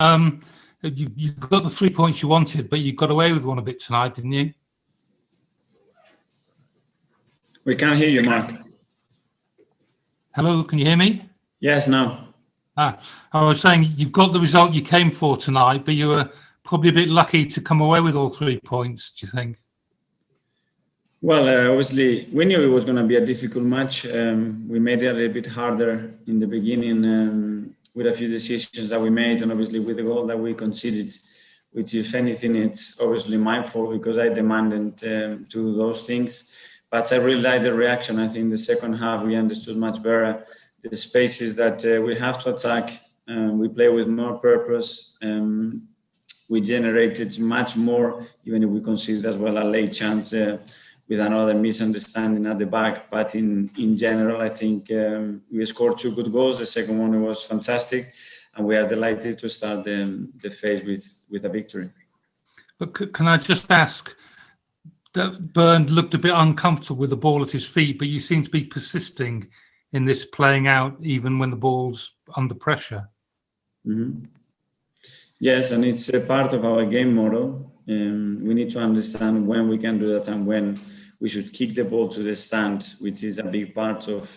You got the 3 points you wanted, but you got away with one a bit tonight, didn't you? We can't hear you, Mark. Hello, can you hear me? Yes, now. I was saying you've got the result you came for tonight, but you were probably a bit lucky to come away with all 3 points, do you think? Well, obviously, we knew it was going to be a difficult match. We made it a little bit harder in the beginning with a few decisions that we made, and obviously with the goal that we conceded, which, if anything, it's obviously my fault because I demanded to do those things. But I really like the reaction. I think the second half we understood much better the spaces that we have to attack. We play with more purpose. We generated much more, even if we conceded as well a late chance with another misunderstanding at the back. But in general, I think we scored 2 good goals. The second one was fantastic, and we are delighted to start the phase with a victory. But can I just ask, that Bernd looked a bit uncomfortable with the ball at his feet, but you seem to be persisting in this playing out even when the ball's under pressure. Mm-hmm. Yes, and it's a part of our game model. We need to understand when we can do that and when we should kick the ball to the stand, which is a big part of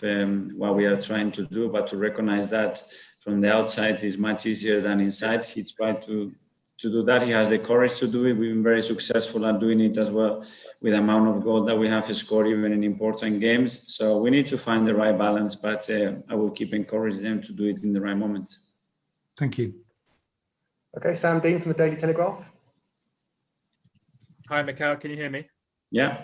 what we are trying to do. But to recognize that from the outside is much easier than inside. He tried to do that. He has the courage to do it. We've been very successful at doing it as well with the amount of goals that we have scored even in important games. So we need to find the right balance, but I will keep encouraging them to do it in the right moments. Thank you. Okay, Sam Dean from the Daily Telegraph. Hi, Mikel. Can you hear me? Yeah.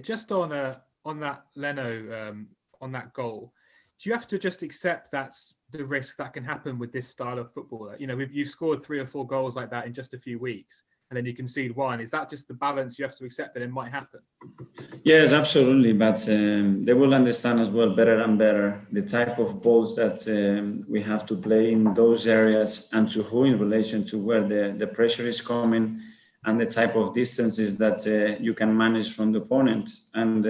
Just on that Leno, on that goal, do you have to just accept that's the risk that can happen with this style of football? You know, you've scored 3 or 4 goals like that in just a few weeks, and then you concede 1. Is that just the balance you have to accept that it might happen? Yes, absolutely. But they will understand as well better and better the type of balls that we have to play in those areas and to who in relation to where the pressure is coming and the type of distances that you can manage from the opponent. And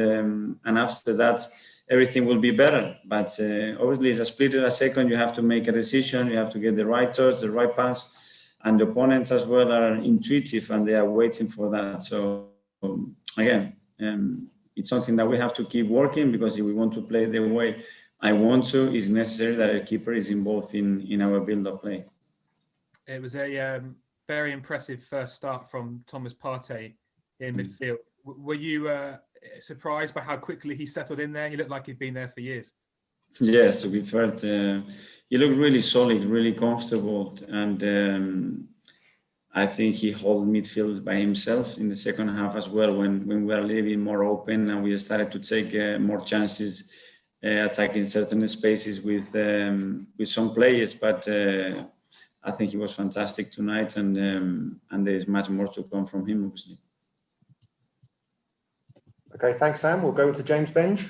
after that, everything will be better. But obviously, it's a split of a second. You have to make a decision. You have to get the right touch, the right pass. And the opponents as well are intuitive and they are waiting for that. So again, it's something that we have to keep working because if we want to play the way I want to, it's necessary that a keeper is involved in our build-up play. It was a very impressive first start from Thomas Partey in midfield. Were you surprised by how quickly he settled in there? He looked like he'd been there for years. Yes, to be fair, he looked really solid, really comfortable, and I think he held midfield by himself in the second half as well when we were a little bit more open and we started to take more chances attacking certain spaces with some players. But I think he was fantastic tonight, and there is much more to come from him, obviously. Okay, thanks, Sam. We'll go to James Benge.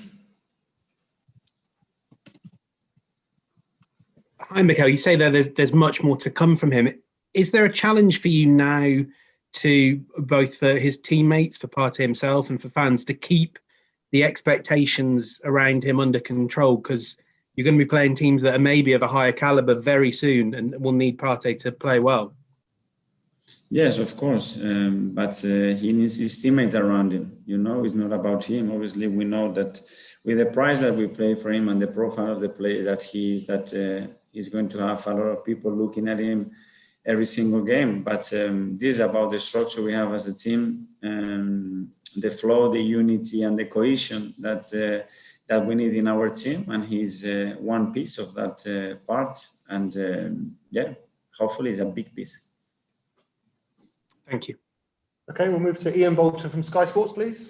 Hi, Mikel. You say there's much more to come from him. Is there a challenge for you now to both for his teammates, for Partey himself, and for fans to keep the expectations around him under control? Because you're going to be playing teams that are maybe of a higher caliber very soon and will need Partey to play well. Yes, of course. But he needs his teammates around him. You know, it's not about him. Obviously, we know that with the price that we play for him and the profile of the play that he's going to have a lot of people looking at him every single game. But this is about the structure we have as a team, the flow, the unity, and the cohesion that we need in our team. And he's one piece of that part. And hopefully it's a big piece. Thank you. Okay, we'll move to Ian Bolton from Sky Sports, please.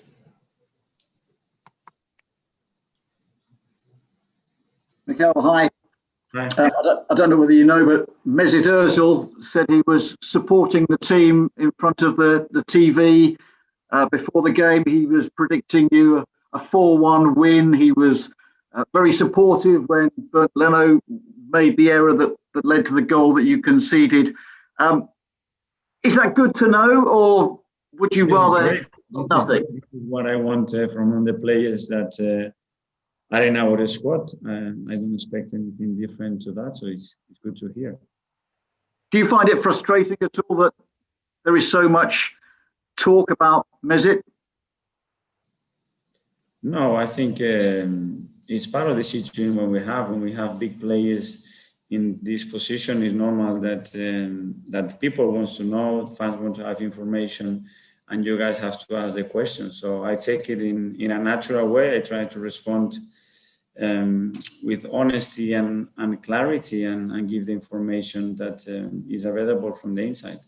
Mikel, hi. Hi. I don't know whether you know, but Mesut Ozil said he was supporting the team in front of the TV before the game. He was predicting you a 4-1 win. He was very supportive when Bernd Leno made the error that led to the goal that you conceded. Is that good to know, or would you rather nothing? This is what I want from the players that are in our squad. I don't expect anything different to that, so it's good to hear. Do you find it frustrating at all that there is so much talk about Mesut? No, I think it's part of the situation when we have big players in this position. It's normal that that people want to know, fans want to have information, and you guys have to ask the questions. So I take it in a natural way. I try to respond with honesty and clarity and give the information that is available from the inside.